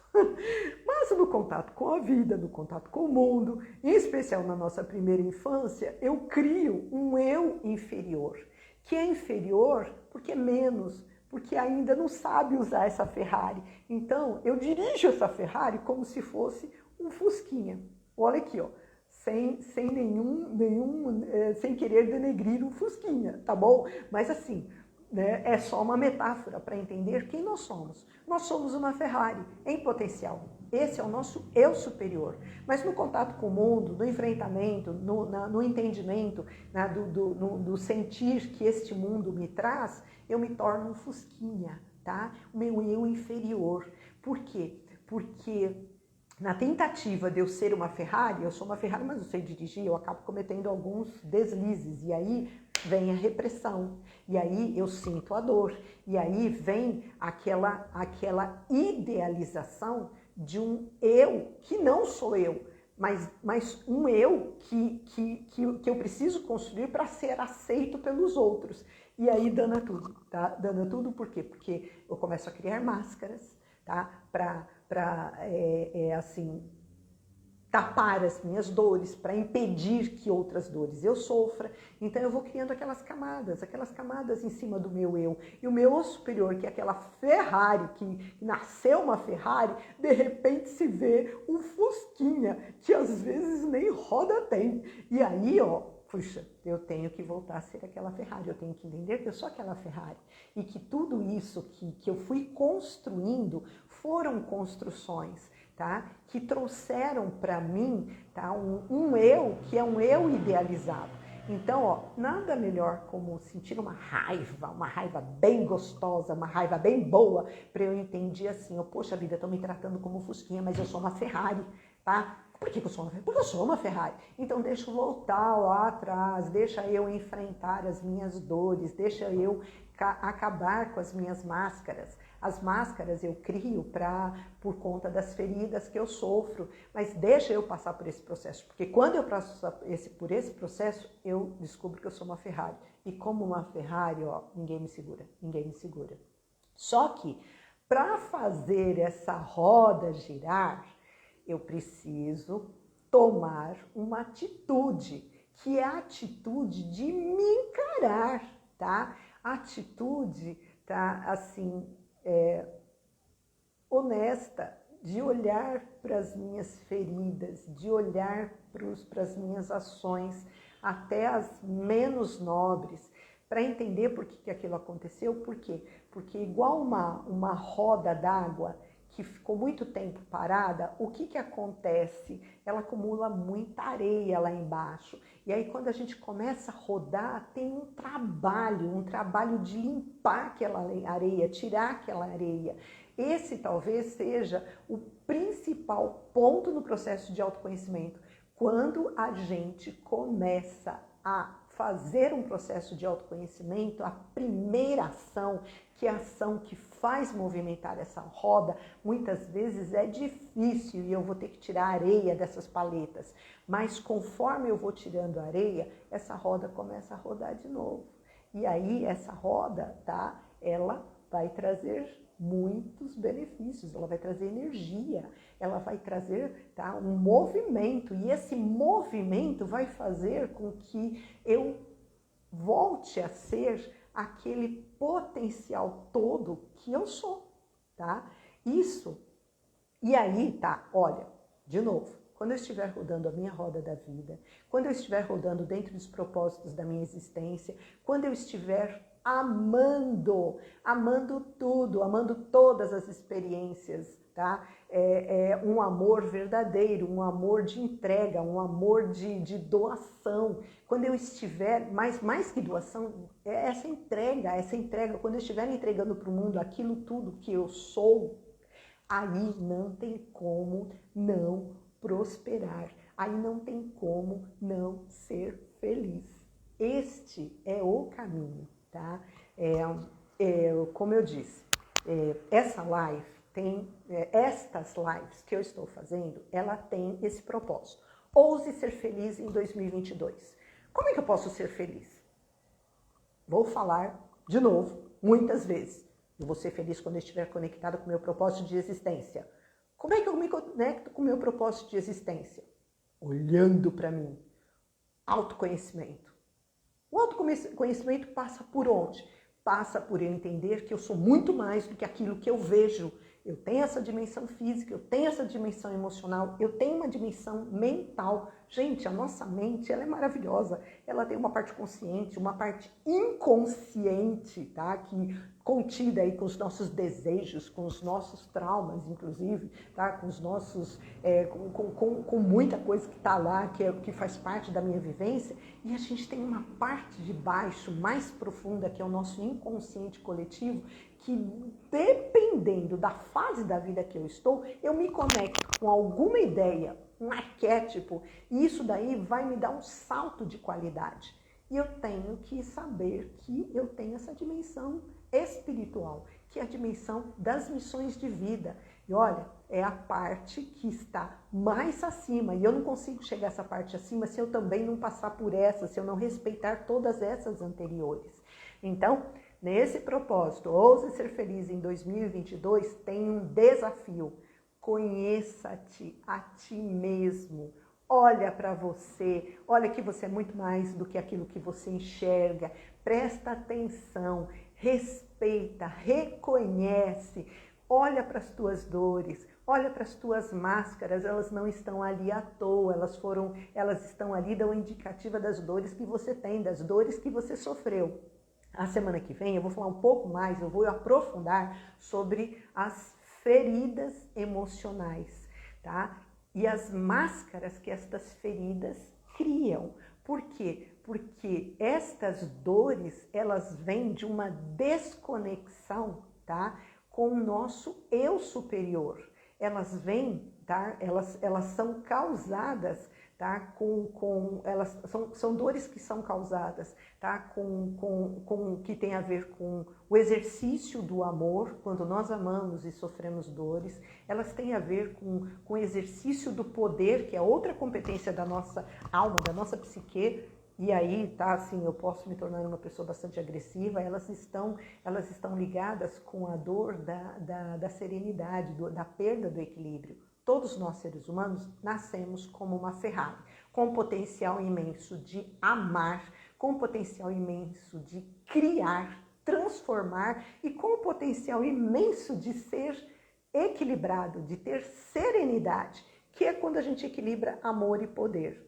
Mas no contato com a vida, no contato com o mundo, em especial na nossa primeira infância, eu crio um eu inferior, que é inferior porque é menos, porque ainda não sabe usar essa Ferrari. Então, eu dirijo essa Ferrari como se fosse um Fusquinha. Olha aqui, ó, sem querer denegrir um Fusquinha, tá bom? Mas assim, né, é só uma metáfora para entender quem nós somos. Nós somos uma Ferrari em potencial. Esse é o nosso eu superior. Mas no contato com o mundo, no enfrentamento, no entendimento, do sentir que este mundo me traz, eu me torno um Fusquinha, tá? O meu eu inferior. Por quê? Porque na tentativa de eu ser uma Ferrari, eu sou uma Ferrari, mas eu sei dirigir, eu acabo cometendo alguns deslizes. E aí vem a repressão, e aí eu sinto a dor, e aí vem aquela idealização de um eu que não sou eu, mas um eu que eu preciso construir para ser aceito pelos outros. E aí dana tudo, tá? Dana tudo por quê? Porque eu começo a criar máscaras, tá? Para tapar as minhas dores, para impedir que outras dores eu sofra. Então eu vou criando aquelas camadas em cima do meu eu. E o meu eu superior, que é aquela Ferrari, que nasceu uma Ferrari, de repente se vê um Fusquinha, que às vezes nem roda tem. E aí, ó, puxa, eu tenho que voltar a ser aquela Ferrari, eu tenho que entender que eu sou aquela Ferrari. E que tudo isso que eu fui construindo foram construções, tá? Que trouxeram para mim, tá? Um eu que é um eu idealizado. Então, ó, nada melhor como sentir uma raiva bem gostosa, uma raiva bem boa, para eu entender assim, ó, poxa vida, estão me tratando como Fusquinha, mas eu sou uma Ferrari, tá? Por que eu sou uma Ferrari? Porque eu sou uma Ferrari. Então deixa eu voltar lá atrás, deixa eu enfrentar as minhas dores, deixa eu acabar com as minhas máscaras. As máscaras eu crio por conta das feridas que eu sofro, mas deixa eu passar por esse processo, porque quando eu passo por esse processo, eu descubro que eu sou uma Ferrari. E como uma Ferrari, ó, ninguém me segura, ninguém me segura. Só que, para fazer essa roda girar, eu preciso tomar uma atitude, que é a atitude de me encarar, tá? A atitude, tá, assim, honesta, de olhar para as minhas feridas, de olhar para as minhas ações, até as menos nobres, para entender por que aquilo aconteceu. Por quê? Porque igual uma roda d'água que ficou muito tempo parada, o que acontece? Ela acumula muita areia lá embaixo. E aí quando a gente começa a rodar, tem um trabalho de limpar aquela areia, tirar aquela areia. Esse talvez seja o principal ponto no processo de autoconhecimento. Quando a gente começa a fazer um processo de autoconhecimento, a primeira ação, que é a ação que faz movimentar essa roda, muitas vezes é difícil e eu vou ter que tirar a areia dessas paletas. Mas conforme eu vou tirando a areia, essa roda começa a rodar de novo. E aí essa roda, tá? Ela vai trazer muitos benefícios, ela vai trazer energia, ela vai trazer, tá, um movimento, e esse movimento vai fazer com que eu volte a ser aquele potencial todo que eu sou, tá? Isso, e aí, tá, olha, de novo, quando eu estiver rodando a minha roda da vida, quando eu estiver rodando dentro dos propósitos da minha existência, quando eu estiver amando tudo, amando todas as experiências, tá? É um amor verdadeiro, um amor de entrega, um amor de doação. Quando eu estiver, mais que doação, é essa entrega, quando eu estiver entregando para o mundo aquilo tudo que eu sou, aí não tem como não prosperar, aí não tem como não ser feliz. Este é o caminho, tá? Como eu disse, essa live estas lives que eu estou fazendo, ela tem esse propósito. Ouse ser feliz em 2022. Como é que eu posso ser feliz? Vou falar de novo, muitas vezes. Eu vou ser feliz quando eu estiver conectada com o meu propósito de existência. Como é que eu me conecto com o meu propósito de existência? Olhando para mim. Autoconhecimento. O autoconhecimento passa por onde? Passa por eu entender que eu sou muito mais do que aquilo que eu vejo. Eu tenho essa dimensão física, eu tenho essa dimensão emocional, eu tenho uma dimensão mental. Gente, a nossa mente, ela é maravilhosa. Ela tem uma parte consciente, uma parte inconsciente, tá? Que contida aí com os nossos desejos, com os nossos traumas, inclusive, tá? Com os nossos, com muita coisa que está lá, que faz parte da minha vivência. E a gente tem uma parte de baixo, mais profunda, que é o nosso inconsciente coletivo, que dependendo da fase da vida que eu estou, eu me conecto com alguma ideia, um arquétipo, e isso daí vai me dar um salto de qualidade. E eu tenho que saber que eu tenho essa dimensão espiritual, que é a dimensão das missões de vida. E olha, é a parte que está mais acima, e eu não consigo chegar a essa parte acima se eu também não passar por essa, se eu não respeitar todas essas anteriores. Então, nesse propósito, ouse ser feliz em 2022, tem um desafio. Conheça-te a ti mesmo. Olha para você, olha que você é muito mais do que aquilo que você enxerga. Presta atenção, respeita, reconhece. Olha para as tuas dores, olha para as tuas máscaras, elas não estão ali à toa, elas estão ali, dão indicativa das dores que você tem, das dores que você sofreu. A semana que vem eu vou falar um pouco mais, eu vou aprofundar sobre as feridas emocionais, tá? E as máscaras que estas feridas criam. Por quê? Porque estas dores, elas vêm de uma desconexão, tá? Com o nosso eu superior. Elas vêm, tá? Elas são causadas, tá? Elas são dores que são causadas, tá? Que tem a ver com o exercício do amor, quando nós amamos e sofremos dores. Elas têm a ver com o exercício do poder, que é outra competência da nossa alma, da nossa psique. E aí, tá, assim, eu posso me tornar uma pessoa bastante agressiva, elas estão ligadas com a dor da serenidade, da perda do equilíbrio. Todos nós, seres humanos, nascemos como uma Ferrari, com um potencial imenso de amar, com um potencial imenso de criar, transformar e com um potencial imenso de ser equilibrado, de ter serenidade, que é quando a gente equilibra amor e poder.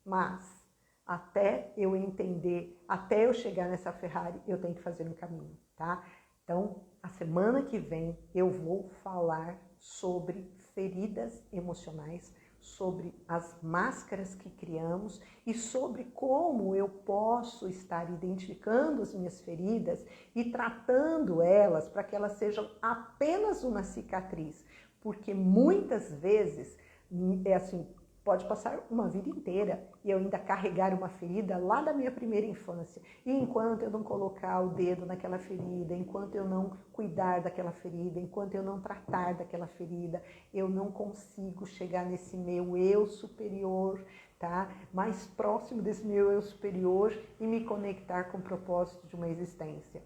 Mas até eu entender, até eu chegar nessa Ferrari, eu tenho que fazer um caminho, tá? Então, a semana que vem eu vou falar sobre feridas emocionais, sobre as máscaras que criamos e sobre como eu posso estar identificando as minhas feridas e tratando elas para que elas sejam apenas uma cicatriz, porque muitas vezes é assim, pode passar uma vida inteira e eu ainda carregar uma ferida lá da minha primeira infância. E enquanto eu não colocar o dedo naquela ferida, enquanto eu não cuidar daquela ferida, enquanto eu não tratar daquela ferida, eu não consigo chegar nesse meu eu superior, tá? Mais próximo desse meu eu superior e me conectar com o propósito de uma existência.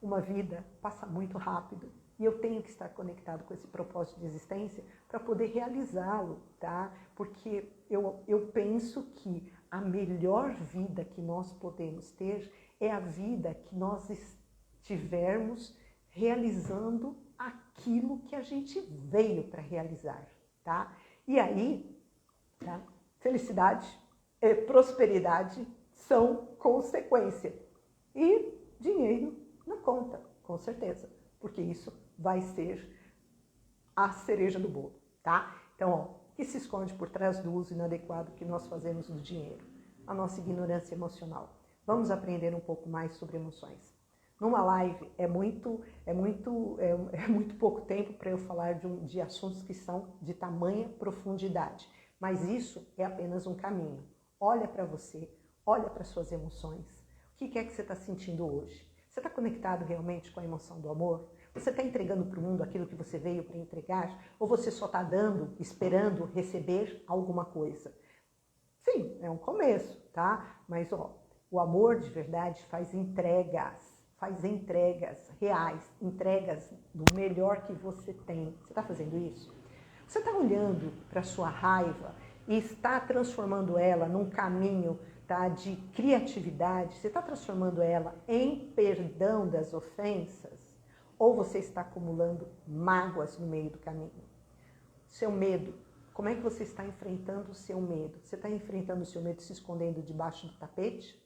Uma vida passa muito rápido. E eu tenho que estar conectado com esse propósito de existência para poder realizá-lo, tá? Porque eu penso que a melhor vida que nós podemos ter é a vida que nós estivermos realizando aquilo que a gente veio para realizar, tá? E aí, tá? Felicidade e prosperidade são consequência. E dinheiro na conta, com certeza, porque isso vai ser a cereja do bolo, tá? Então, ó, o que se esconde por trás do uso inadequado que nós fazemos do dinheiro? A nossa ignorância emocional. Vamos aprender um pouco mais sobre emoções. Numa live é muito pouco tempo para eu falar de assuntos que são de tamanha profundidade, mas isso é apenas um caminho. Olha para você, olha para suas emoções. O que é que você está sentindo hoje? Você está conectado realmente com a emoção do amor? Você está entregando para o mundo aquilo que você veio para entregar? Ou você só está dando, esperando receber alguma coisa? Sim, é um começo, tá? Mas ó, o amor de verdade faz entregas reais, entregas do melhor que você tem. Você está fazendo isso? Você está olhando para a sua raiva e está transformando ela num caminho, tá, de criatividade? Você está transformando ela em perdão das ofensas? Ou você está acumulando mágoas no meio do caminho? Seu medo. Como é que você está enfrentando o seu medo? Você está enfrentando o seu medo se escondendo debaixo do tapete?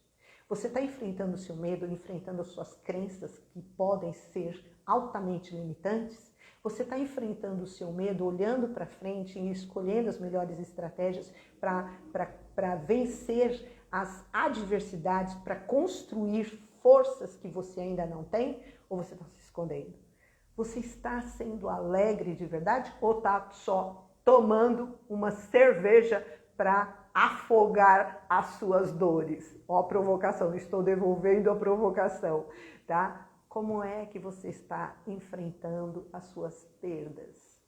Você está enfrentando o seu medo, enfrentando as suas crenças que podem ser altamente limitantes? Você está enfrentando o seu medo, olhando para frente e escolhendo as melhores estratégias para vencer as adversidades, para construir forças que você ainda não tem? Ou você está se escondendo? Você está sendo alegre de verdade ou está só tomando uma cerveja para afogar as suas dores? Ó, a provocação, estou devolvendo a provocação, tá? Como é que você está enfrentando as suas perdas?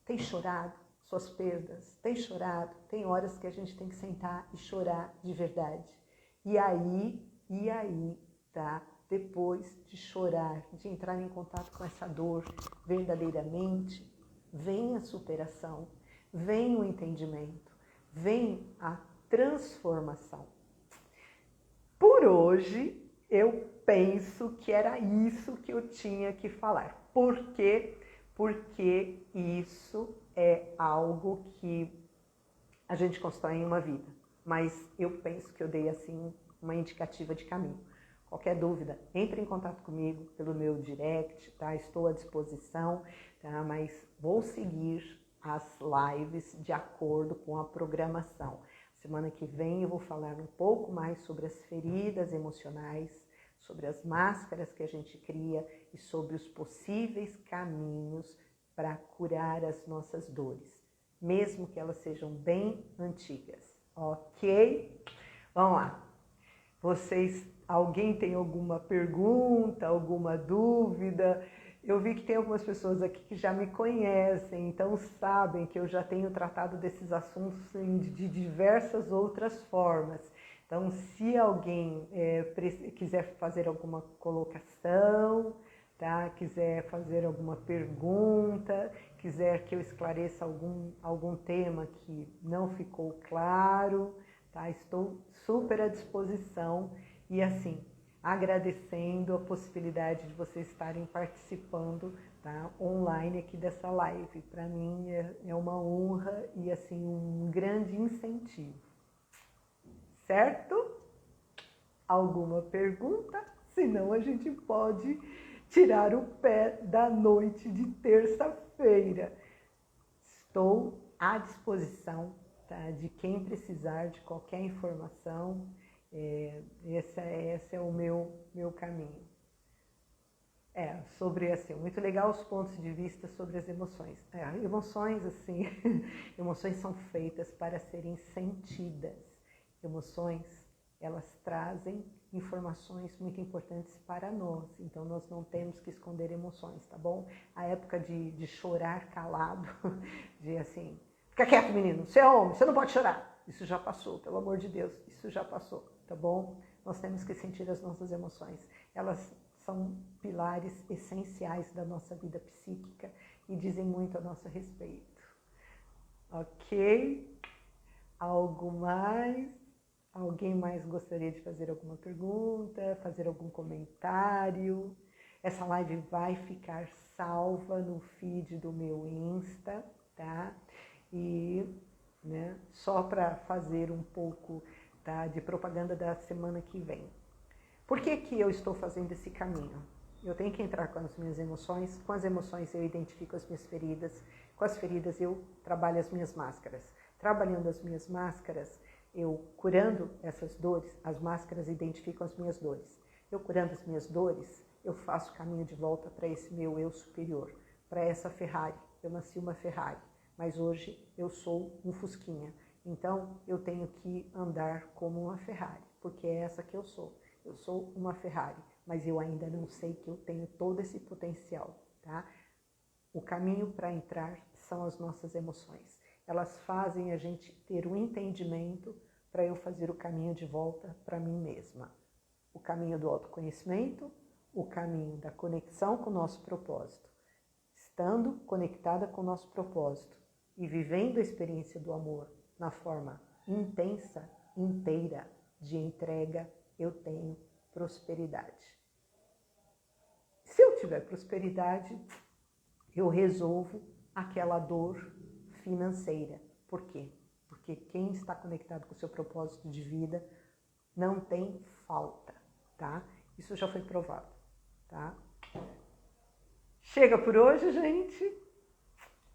Tem chorado suas perdas? Tem chorado? Tem horas que a gente tem que sentar e chorar de verdade. E aí, tá? Depois de chorar, de entrar em contato com essa dor verdadeiramente, vem a superação, vem o entendimento, vem a transformação. Por hoje, eu penso que era isso que eu tinha que falar. Por quê? Porque isso é algo que a gente constrói em uma vida. Mas eu penso que eu dei, assim, uma indicativa de caminho. Qualquer dúvida, entre em contato comigo pelo meu direct, tá? Estou à disposição, tá? Mas vou seguir as lives de acordo com a programação. Semana que vem eu vou falar um pouco mais sobre as feridas emocionais, sobre as máscaras que a gente cria e sobre os possíveis caminhos para curar as nossas dores, mesmo que elas sejam bem antigas, ok? Vamos lá. Alguém tem alguma pergunta, alguma dúvida? Eu vi que tem algumas pessoas aqui que já me conhecem, então sabem que eu já tenho tratado desses assuntos de diversas outras formas. Então, se alguém quiser fazer alguma colocação, tá? Quiser fazer alguma pergunta, quiser que eu esclareça algum tema que não ficou claro, tá? Estou super à disposição e assim, agradecendo a possibilidade de vocês estarem participando, tá, online aqui dessa live. Para mim é uma honra e assim um grande incentivo. Certo? Alguma pergunta? Senão a gente pode tirar o pé da noite de terça-feira. Estou à disposição, tá, de quem precisar de qualquer informação. Esse é o meu caminho. Sobre assim, muito legal os pontos de vista sobre as emoções. Emoções, assim, emoções são feitas para serem sentidas. Emoções, elas trazem informações muito importantes para nós, então nós não temos que esconder emoções, tá bom? A época de chorar calado, de assim, fica quieto menino, você é homem, você não pode chorar. Isso já passou, pelo amor de Deus, isso já passou, tá bom? Nós temos que sentir as nossas emoções. Elas são pilares essenciais da nossa vida psíquica e dizem muito a nosso respeito. Ok? Algo mais? Alguém mais gostaria de fazer alguma pergunta, fazer algum comentário? Essa live vai ficar salva no feed do meu Insta, tá? E só para fazer um pouco, tá, de propaganda da semana que vem. Por que que eu estou fazendo esse caminho? Eu tenho que entrar com as minhas emoções, com as emoções eu identifico as minhas feridas, com as feridas eu trabalho as minhas máscaras. Trabalhando as minhas máscaras, eu curando essas dores, as máscaras identificam as minhas dores. Eu curando as minhas dores, eu faço caminho de volta para esse meu eu superior, para essa Ferrari. Eu nasci uma Ferrari, mas hoje eu sou um Fusquinha. Então eu tenho que andar como uma Ferrari, porque é essa que eu sou. Eu sou uma Ferrari, mas eu ainda não sei que eu tenho todo esse potencial, tá? O caminho para entrar são as nossas emoções. Elas fazem a gente ter um entendimento para eu fazer o caminho de volta para mim mesma. O caminho do autoconhecimento, o caminho da conexão com o nosso propósito. Estando conectada com o nosso propósito e vivendo a experiência do amor na forma intensa, inteira, de entrega, eu tenho prosperidade. Se eu tiver prosperidade, eu resolvo aquela dor financeira. Por quê? Porque quem está conectado com o seu propósito de vida não tem falta, tá? Isso já foi provado, tá? Chega por hoje, gente.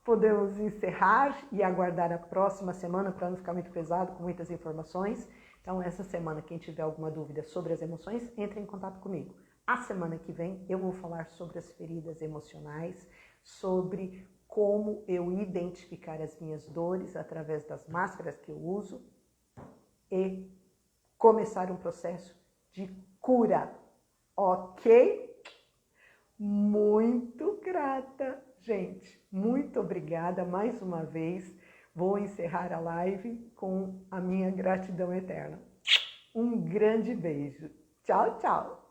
Podemos encerrar e aguardar a próxima semana para não ficar muito pesado com muitas informações. Então, essa semana, quem tiver alguma dúvida sobre as emoções, entre em contato comigo. A semana que vem eu vou falar sobre as feridas emocionais, sobre como eu identificar as minhas dores através das máscaras que eu uso e começar um processo de cura, ok? Muito grata, gente. Muito obrigada mais uma vez. Vou encerrar a live com a minha gratidão eterna. Um grande beijo. Tchau, tchau.